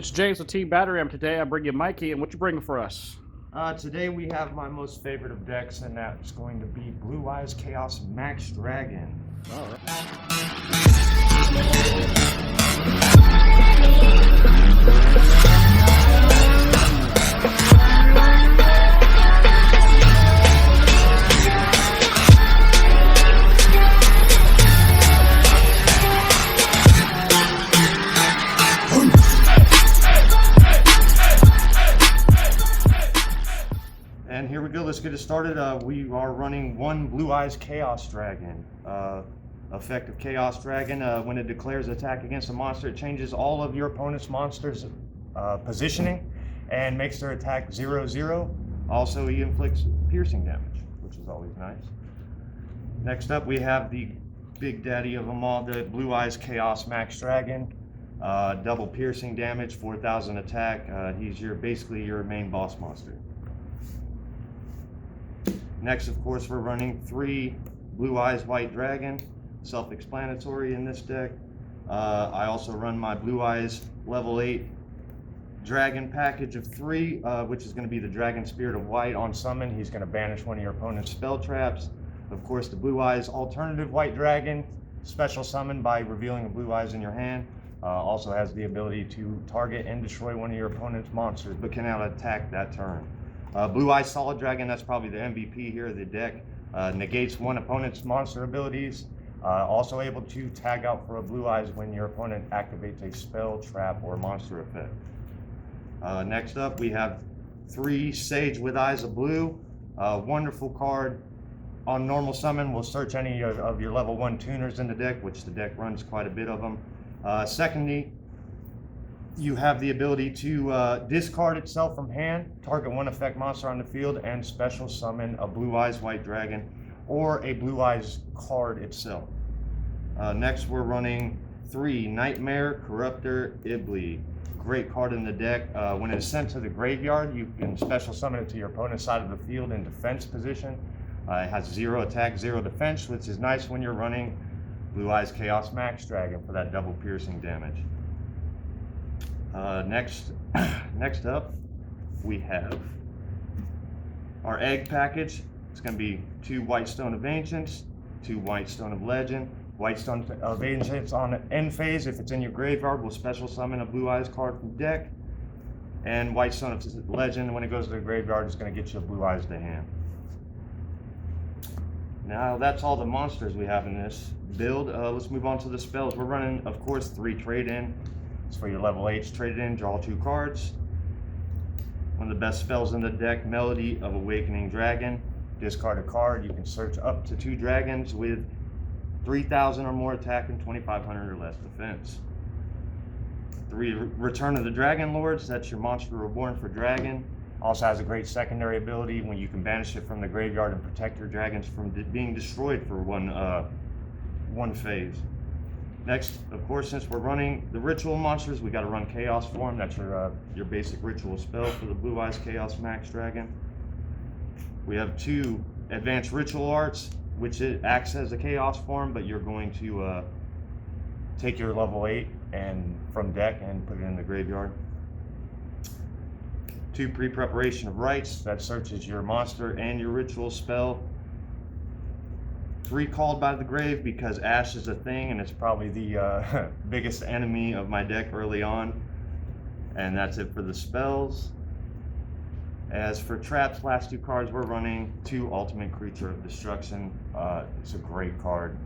This is James with Team Battery Ram. Today I bring you Mikey, and what you bringing for us? Today we have my most favorite of decks, and that's going to be Blue Eyes Chaos Max Dragon. All right. And here we go, let's get it started. We are running one Blue Eyes Chaos Dragon. Effective Chaos Dragon, when it declares attack against a monster, it changes all of your opponent's monsters' positioning and makes their attack 0/0. Also, he inflicts piercing damage, which is always nice. Next up, we have the big daddy of them all, the Blue Eyes Chaos Max Dragon. Double piercing damage, 4,000 attack. He's basically your main boss monster. Next, of course, we're running 3 Blue Eyes White Dragon, self-explanatory in this deck. I also run my Blue Eyes level 8 Dragon package of 3, which is going to be the Dragon Spirit of White. On summon, he's going to banish one of your opponent's spell traps. Of course, the Blue Eyes Alternative White Dragon, special summon by revealing a Blue Eyes in your hand. Also has the ability to target and destroy one of your opponent's monsters, but cannot attack that turn. Blue Eyes Solid Dragon, that's probably the MVP here of the deck. Negates one opponent's monster abilities. Also able to tag out for a Blue Eyes when your opponent activates a spell, trap, or monster effect. Next up, we have 3 Sage with Eyes of Blue. Wonderful card. On normal summon, we'll search any of your level 1 tuners in the deck, which the deck runs quite a bit of them. Secondly, you have the ability to discard itself from hand, target one effect monster on the field, and special summon a Blue Eyes White Dragon or a Blue Eyes card itself. Next, we're running 3 Nightmare Corruptor Ibli. Great card in the deck. When it's sent to the graveyard, you can special summon it to your opponent's side of the field in defense position. It has 0 attack, 0 defense, which is nice when you're running Blue Eyes Chaos Max Dragon for that double piercing damage. Next up, we have our egg package. It's going to be 2 White Stone of Ancients, 2 White Stone of Legend. White Stone of Ancients on end phase, if it's in your graveyard, will special summon a Blue Eyes card from deck. And White Stone of Legend, when it goes to the graveyard, is going to get you a Blue Eyes to hand. Now that's all the monsters we have in this build. Let's move on to the spells. We're running, of course, 3 trade-in. It's for your level 8s trade-in, draw 2 cards. One of the best spells in the deck, Melody of Awakening Dragon. Discard a card. You can search up to 2 dragons with 3,000 or more attack and 2,500 or less defense. 3 Return of the Dragon Lords. That's your monster reborn for dragon. Also has a great secondary ability when you can banish it from the graveyard and protect your dragons from being destroyed for one phase. Next, of course, since we're running the ritual monsters, we got to run Chaos Form. That's your basic ritual spell for the Blue Eyes Chaos Max Dragon. We have 2 Advanced Ritual Arts, which it acts as a Chaos Form, but you're going to take your level 8 and from deck and put it in the graveyard. 2 Pre-Preparation of Rites, that searches your monster and your ritual spell. 3 Called by the Grave, because Ash is a thing and it's probably the biggest enemy of my deck early on. And that's it for the spells. As for traps, last 2 cards we're running 2 Ultimate Creature of Destruction. It's a great card.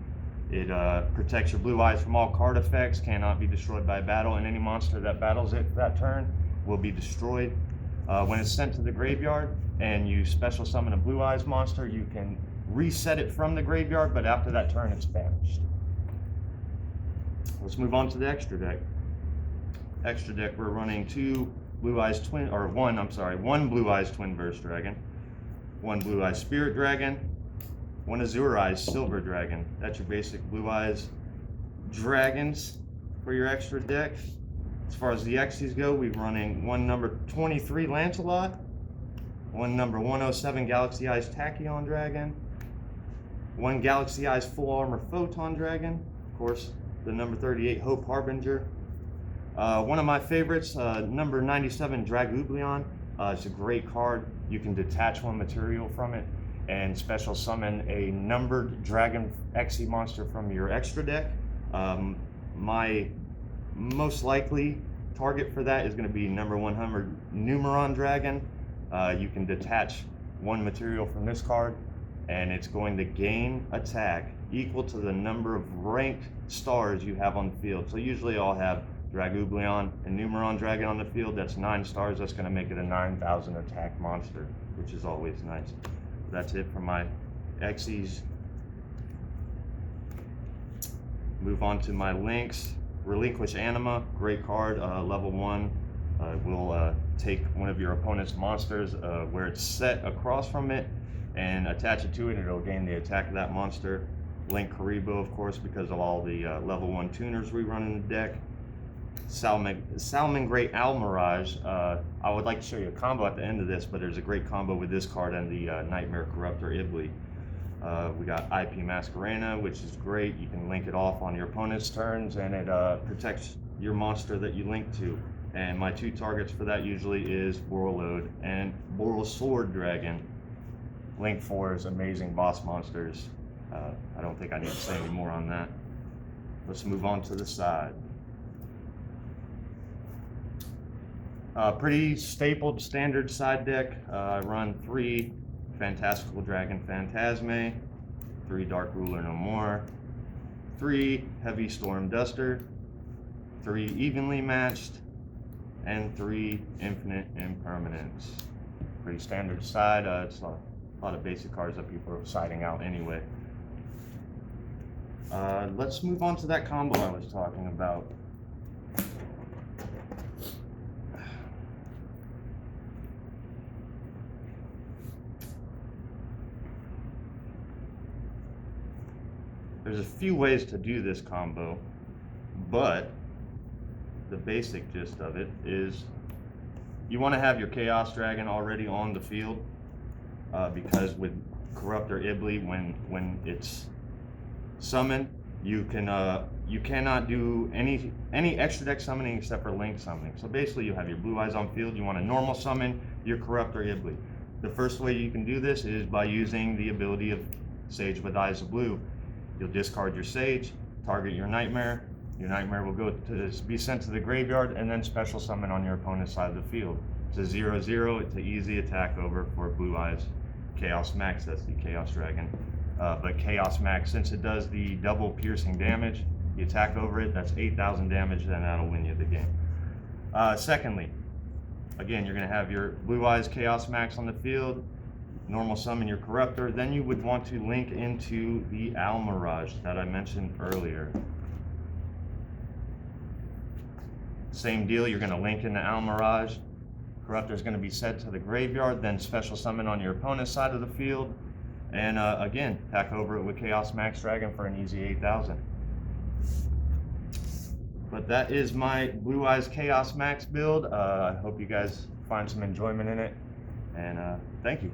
It protects your Blue Eyes from all card effects, cannot be destroyed by battle, and any monster that battles it that turn will be destroyed. When it's sent to the graveyard and you special summon a Blue Eyes monster, you can reset it from the graveyard, but after that turn it's banished. Let's move on to the extra deck. Extra deck, we're running 2 Blue Eyes Twin, or one Blue Eyes Twin Burst Dragon, 1 Blue Eyes Spirit Dragon, 1 Azure Eyes Silver Dragon. That's your basic Blue Eyes dragons for your extra deck. As far as the Xyz go, we're running 1 number 23 Lancelot, 1 number 107 Galaxy Eyes Tachyon Dragon, 1 Galaxy Eyes Full Armor Photon Dragon, of course, the number 38 Hope Harbinger, One of my favorites, number 97, Dragooblion. It's a great card. You can detach one material from it and special summon a numbered Dragon Xe monster from your extra deck. My most likely target for that is going to be number 100, Numeron Dragon. You can detach one material from this card, and it's going to gain attack equal to the number of ranked stars you have on the field. So usually I'll have Dragooblion and Numeron Dragon on the field. That's 9 stars. That's going to make it a 9,000 attack monster, which is always nice. That's it for my Xyz. Move on to my links. Relinquish Anima, great card, level 1. Will take one of your opponent's monsters where it's set across from it and attach it to it, and it'll gain the attack of that monster. Link Karibo, of course, because of all the level 1 tuners we run in the deck. Salamangreat Almirage. I would like to show you a combo at the end of this, but there's a great combo with this card and the Nightmare Corruptor Ibli. We got IP Masquerena, which is great. You can link it off on your opponent's turns, and it protects your monster that you link to. And my 2 targets for that usually is Borreload and Borrelsword Dragon. Link 4 is amazing boss monsters. I don't think I need to say any more on that. Let's move on to the side. Pretty stapled standard side deck. I run 3 Fantastical Dragon Phantasme, 3 Dark Ruler No More, 3 Heavy Storm Duster, 3 Evenly Matched, and 3 Infinite Impermanence. Pretty standard side. It's a lot of basic cards that people are siding out anyway. Let's move on to that combo I was talking about. There's a few ways to do this combo, but the basic gist of it is you want to have your Chaos Dragon already on the field, because with Corruptor Ibli, when it's summoned, you cannot do any extra deck summoning except for link summoning. So basically, you have your Blue Eyes on field. You want to normal summon your Corruptor Ibli. The first way you can do this is by using the ability of Sage with Eyes of Blue. You'll discard your Sage, target your Nightmare. Your Nightmare will be sent to the graveyard, and then special summon on your opponent's side of the field. It's a 0/0. It's an easy attack over for Blue Eyes Chaos Max. That's the Chaos Dragon. But Chaos Max, since it does the double piercing damage, you attack over it, that's 8,000 damage, and that'll win you the game. Secondly, again, you're going to have your Blue Eyes Chaos Max on the field, normal summon your Corruptor, then you would want to link into the Almirage that I mentioned earlier. Same deal, you're going to link into Almirage. Corruptor is going to be sent to the graveyard, then special summon on your opponent's side of the field, and again, attack over it with Chaos Max Dragon for an easy 8,000. But that is my Blue Eyes Chaos Max build. I hope you guys find some enjoyment in it, and thank you.